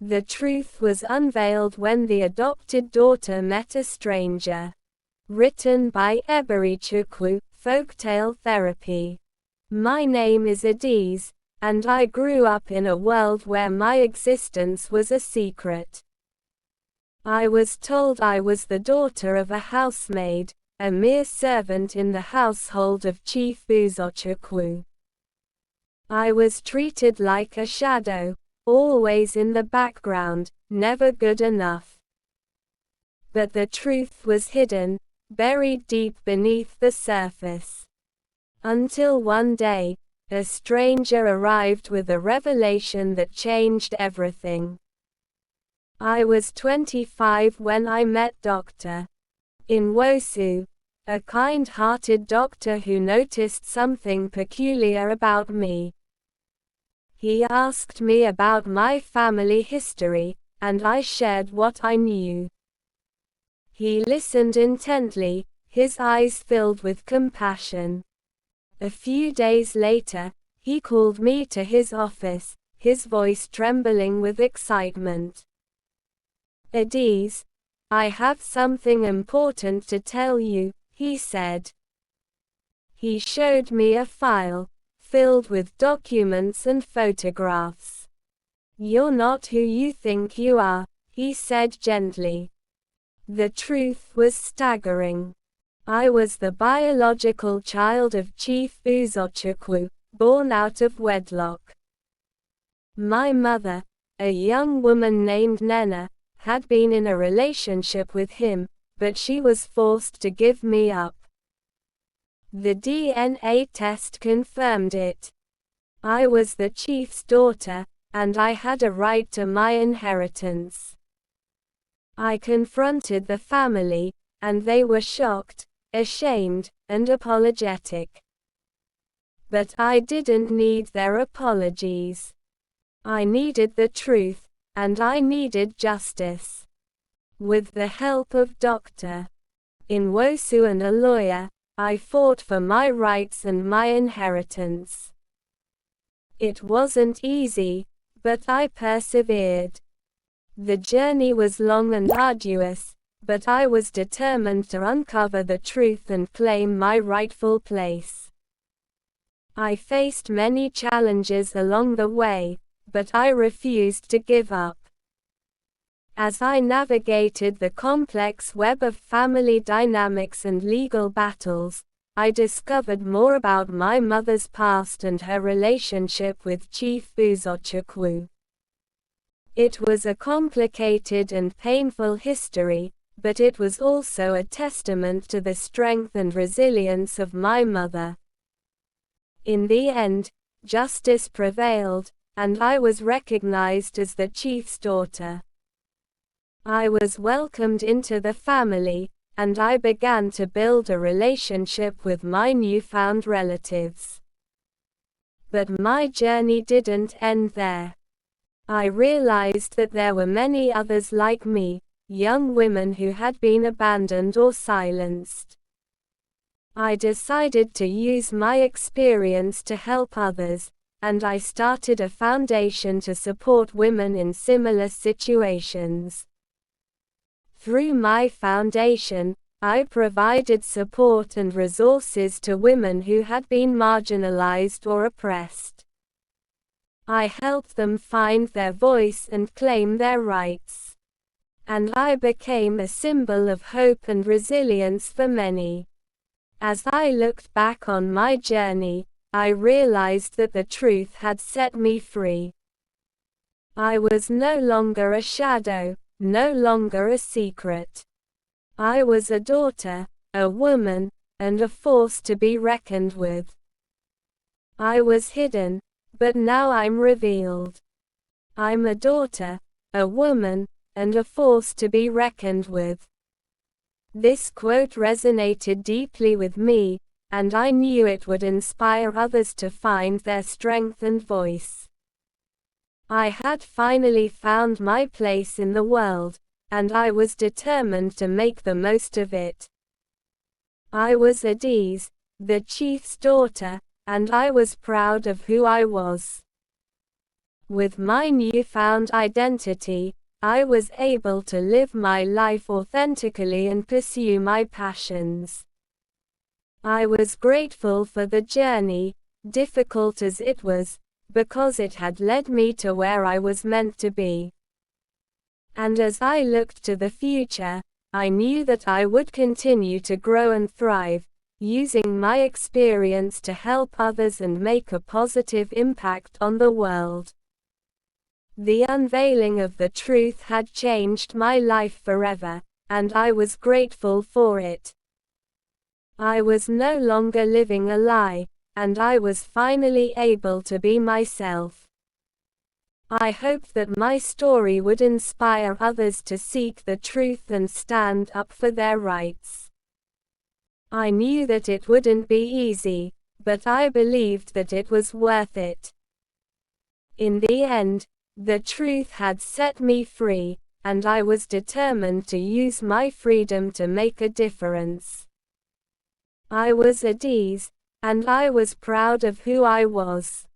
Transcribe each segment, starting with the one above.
The truth was unveiled when the adopted daughter met a stranger. Written by Eberichukwu, Folktale Therapy. My name is Adiz, and I grew up in a world where my existence was a secret. I was told I was the daughter of a housemaid, a mere servant in the household of Chief Uzochukwu. I was treated like a shadow, always in the background, never good enough. But the truth was hidden, buried deep beneath the surface. Until one day, a stranger arrived with a revelation that changed everything. I was 25 when I met Dr. Nwosu, a kind-hearted doctor who noticed something peculiar about me. He asked me about my family history, and I shared what I knew. He listened intently, his eyes filled with compassion. A few days later, he called me to his office, his voice trembling with excitement. "Adiz, I have something important to tell you," he said. He showed me a file, filled with documents and photographs. "You're not who you think you are," he said gently. The truth was staggering. I was the biological child of Chief Uzochukwu, born out of wedlock. My mother, a young woman named Nena, had been in a relationship with him, but she was forced to give me up. The DNA test confirmed it. I was the chief's daughter, and I had a right to my inheritance. I confronted the family, and they were shocked, ashamed, and apologetic. But I didn't need their apologies. I needed the truth, and I needed justice. With the help of Dr. Nwosu and a lawyer, I fought for my rights and my inheritance. It wasn't easy, but I persevered. The journey was long and arduous, but I was determined to uncover the truth and claim my rightful place. I faced many challenges along the way, but I refused to give up. As I navigated the complex web of family dynamics and legal battles, I discovered more about my mother's past and her relationship with Chief Uzochukwu. It was a complicated and painful history, but it was also a testament to the strength and resilience of my mother. In the end, justice prevailed, and I was recognized as the chief's daughter. I was welcomed into the family, and I began to build a relationship with my newfound relatives. But my journey didn't end there. I realized that there were many others like me, young women who had been abandoned or silenced. I decided to use my experience to help others, and I started a foundation to support women in similar situations. Through my foundation, I provided support and resources to women who had been marginalized or oppressed. I helped them find their voice and claim their rights. And I became a symbol of hope and resilience for many. As I looked back on my journey, I realized that the truth had set me free. I was no longer a shadow, no longer a secret. I was a daughter, a woman, and a force to be reckoned with. I was hidden, but now I'm revealed. I'm a daughter, a woman, and a force to be reckoned with. This quote resonated deeply with me, and I knew it would inspire others to find their strength and voice. I had finally found my place in the world, and I was determined to make the most of it. I was Adiz, the chief's daughter, and I was proud of who I was. With my newfound identity, I was able to live my life authentically and pursue my passions. I was grateful for the journey, difficult as it was, because it had led me to where I was meant to be. And as I looked to the future, I knew that I would continue to grow and thrive, using my experience to help others and make a positive impact on the world. The unveiling of the truth had changed my life forever, and I was grateful for it. I was no longer living a lie, and I was finally able to be myself. I hoped that my story would inspire others to seek the truth and stand up for their rights. I knew that it wouldn't be easy, but I believed that it was worth it. In the end, the truth had set me free, and I was determined to use my freedom to make a difference. I was at ease, and I was proud of who I was.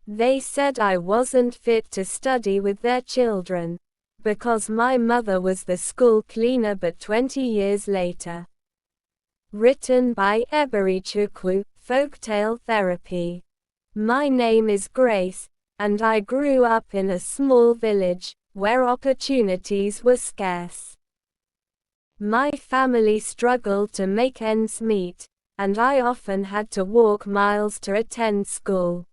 They said I wasn't fit to study with their children, because my mother was the school cleaner. But 20 years later. Written by Eberichukwu, Folktale Therapy. My name is Grace, and I grew up in a small village, where opportunities were scarce. My family struggled to make ends meet, and I often had to walk miles to attend school.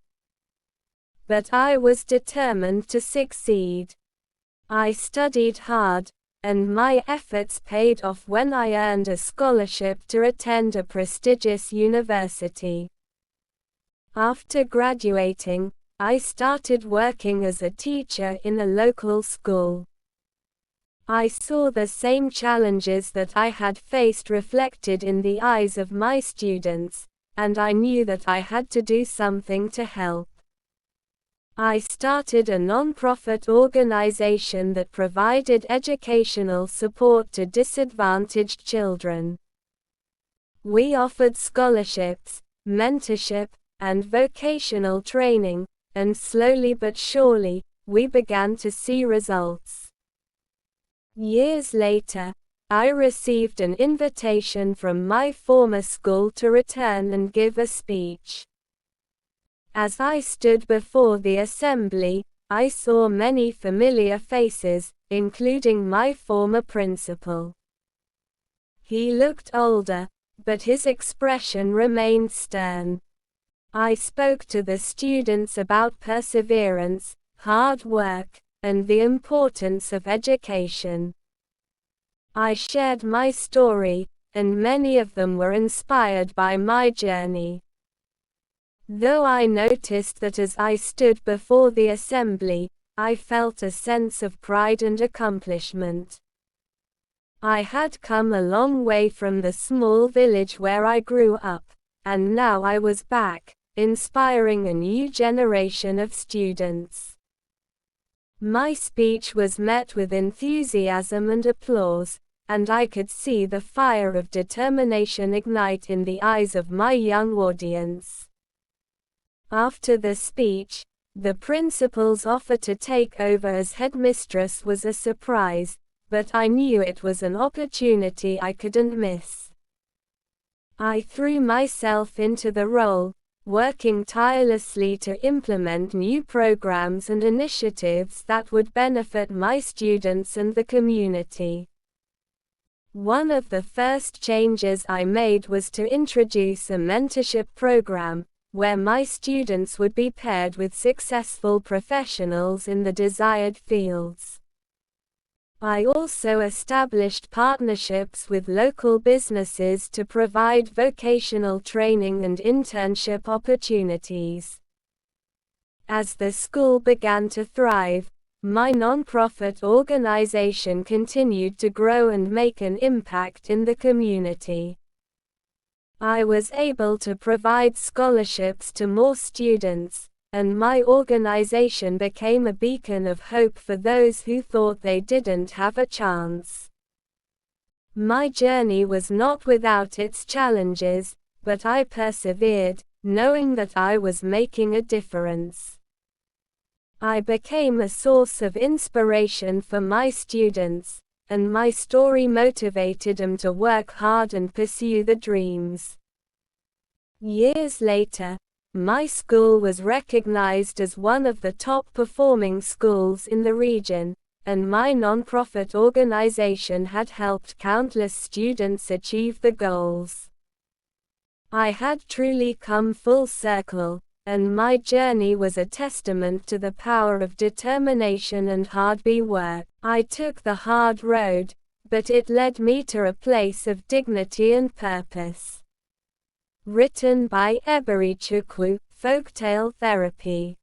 But I was determined to succeed. I studied hard, and my efforts paid off when I earned a scholarship to attend a prestigious university. After graduating, I started working as a teacher in a local school. I saw the same challenges that I had faced reflected in the eyes of my students, and I knew that I had to do something to help. I started a non-profit organization that provided educational support to disadvantaged children. We offered scholarships, mentorship, and vocational training, and slowly but surely, we began to see results. Years later, I received an invitation from my former school to return and give a speech. As I stood before the assembly, I saw many familiar faces, including my former principal. He looked older, but his expression remained stern. I spoke to the students about perseverance, hard work, and the importance of education. I shared my story, and many of them were inspired by my journey. Though I noticed that as I stood before the assembly, I felt a sense of pride and accomplishment. I had come a long way from the small village where I grew up, and now I was back, inspiring a new generation of students. My speech was met with enthusiasm and applause, and I could see the fire of determination ignite in the eyes of my young audience. After the speech, the principal's offer to take over as headmistress was a surprise, but I knew it was an opportunity I couldn't miss. I threw myself into the role, working tirelessly to implement new programs and initiatives that would benefit my students and the community. One of the first changes I made was to introduce a mentorship program, where my students would be paired with successful professionals in the desired fields. I also established partnerships with local businesses to provide vocational training and internship opportunities. As the school began to thrive, my nonprofit organization continued to grow and make an impact in the community. I was able to provide scholarships to more students, and my organization became a beacon of hope for those who thought they didn't have a chance. My journey was not without its challenges, but I persevered, knowing that I was making a difference. I became a source of inspiration for my students, and my story motivated them to work hard and pursue their dreams. Years later, my school was recognized as one of the top-performing schools in the region, and my nonprofit organization had helped countless students achieve the goals. I had truly come full circle, and my journey was a testament to the power of determination and hard work. I took the hard road, but it led me to a place of dignity and purpose. Written by Eberichukwu, Folktale Therapy.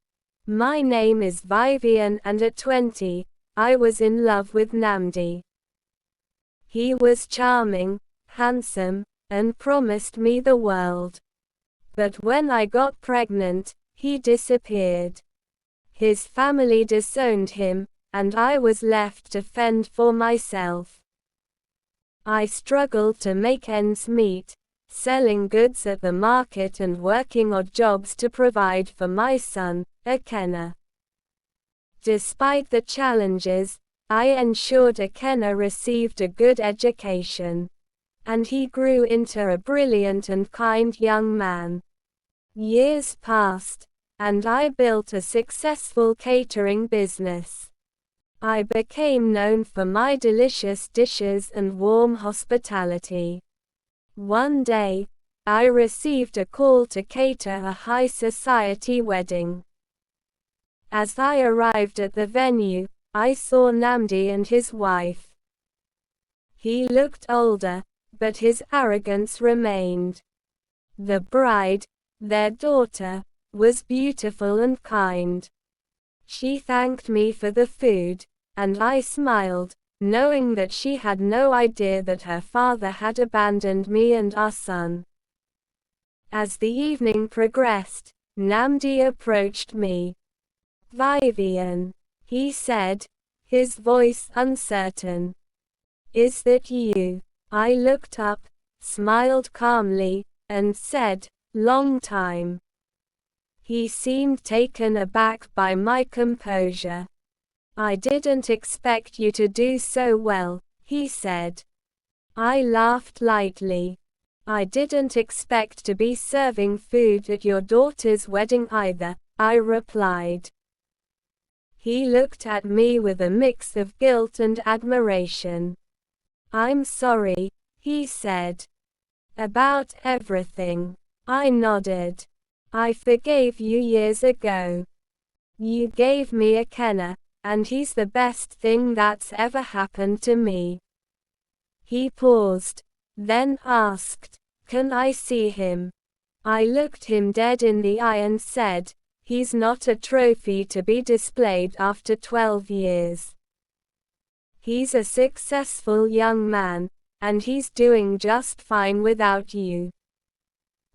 My name is Vivian, and at 20, I was in love with Namdi. He was charming, handsome, and promised me the world. But when I got pregnant, he disappeared. His family disowned him, and I was left to fend for myself. I struggled to make ends meet, selling goods at the market and working odd jobs to provide for my son, Akena. Despite the challenges, I ensured Akena received a good education, and he grew into a brilliant and kind young man. Years passed, and I built a successful catering business. I became known for my delicious dishes and warm hospitality. One day, I received a call to cater a high society wedding. As I arrived at the venue, I saw Nnamdi and his wife. He looked older, but his arrogance remained. The bride, their daughter, was beautiful and kind. She thanked me for the food, and I smiled, knowing that she had no idea that her father had abandoned me and our son. As the evening progressed, Nnamdi approached me. "Vivian," he said, his voice uncertain. "Is that you?" I looked up, smiled calmly, and said, "Long time." He seemed taken aback by my composure. "I didn't expect you to do so well," he said. I laughed lightly. "I didn't expect to be serving food at your daughter's wedding either," I replied. He looked at me with a mix of guilt and admiration. "I'm sorry," he said. "About everything." I nodded. "I forgave you years ago. You gave me Akena, and he's the best thing that's ever happened to me." He paused, then asked, "Can I see him?" I looked him dead in the eye and said, "He's not a trophy to be displayed after 12 years. He's a successful young man, and he's doing just fine without you."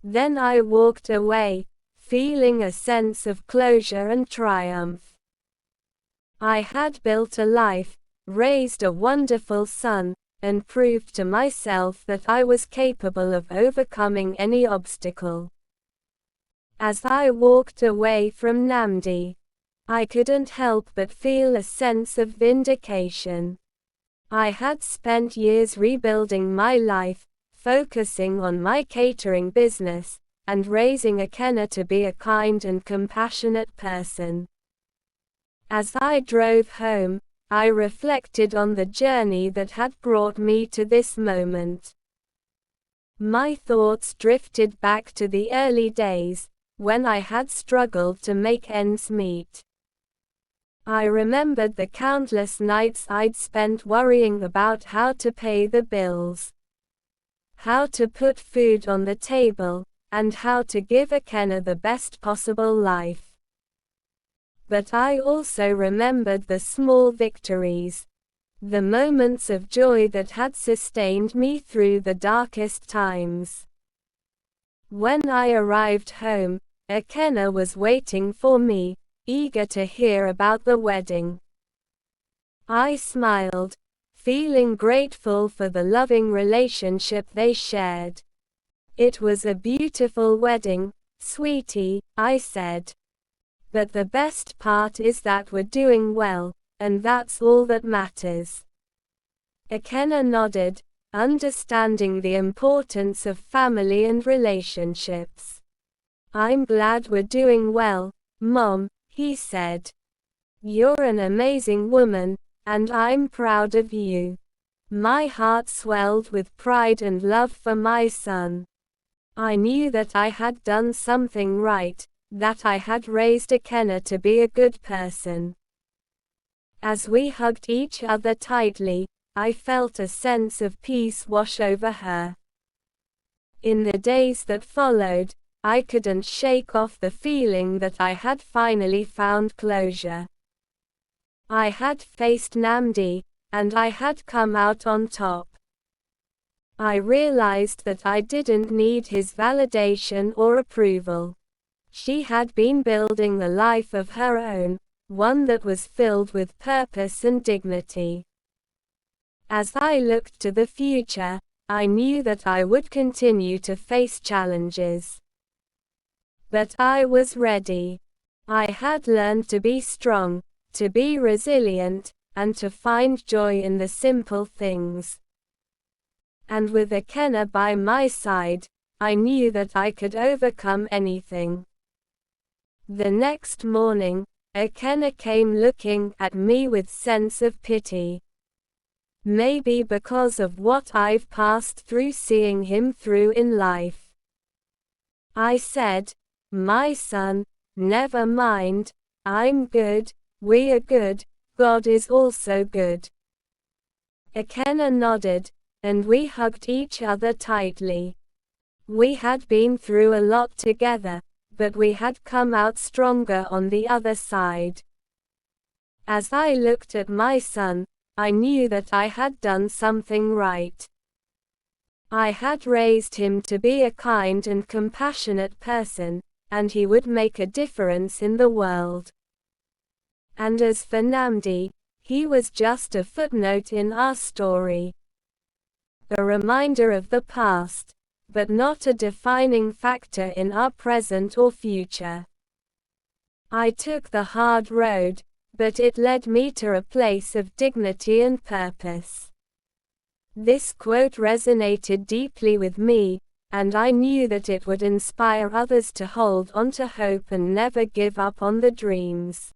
Then I walked away, feeling a sense of closure and triumph. I had built a life, raised a wonderful son, and proved to myself that I was capable of overcoming any obstacle. As I walked away from Nnamdi, I couldn't help but feel a sense of vindication. I had spent years rebuilding my life, focusing on my catering business, and raising Akena to be a kind and compassionate person. As I drove home, I reflected on the journey that had brought me to this moment. My thoughts drifted back to the early days, when I had struggled to make ends meet. I remembered the countless nights I'd spent worrying about how to pay the bills, how to put food on the table, and how to give Akena the best possible life. But I also remembered the small victories, the moments of joy that had sustained me through the darkest times. When I arrived home, Akena was waiting for me, eager to hear about the wedding. I smiled, feeling grateful for the loving relationship they shared. "It was a beautiful wedding, sweetie," I said. "But the best part is that we're doing well, and that's all that matters." Akena nodded, understanding the importance of family and relationships. "I'm glad we're doing well, Mom," he said. "You're an amazing woman, and I'm proud of you." My heart swelled with pride and love for my son. I knew that I had done something right, that I had raised Akena to be a good person. As we hugged each other tightly, I felt a sense of peace wash over her. In the days that followed, I couldn't shake off the feeling that I had finally found closure. I had faced Nnamdi, and I had come out on top. I realized that I didn't need his validation or approval. She had been building a life of her own, one that was filled with purpose and dignity. As I looked to the future, I knew that I would continue to face challenges. But I was ready. I had learned to be strong, to be resilient, and to find joy in the simple things. And with Ekene by my side, I knew that I could overcome anything. The next morning, Ekene came looking at me with sense of pity. Maybe because of what I've passed through seeing him through in life. I said, "My son, never mind, I'm good, we are good, God is also good." Ekene nodded, and we hugged each other tightly. We had been through a lot together, but we had come out stronger on the other side. As I looked at my son, I knew that I had done something right. I had raised him to be a kind and compassionate person, and he would make a difference in the world. And as for Nnamdi, he was just a footnote in our story. A reminder of the past, but not a defining factor in our present or future. I took the hard road, but it led me to a place of dignity and purpose. This quote resonated deeply with me, and I knew that it would inspire others to hold on to hope and never give up on the dreams.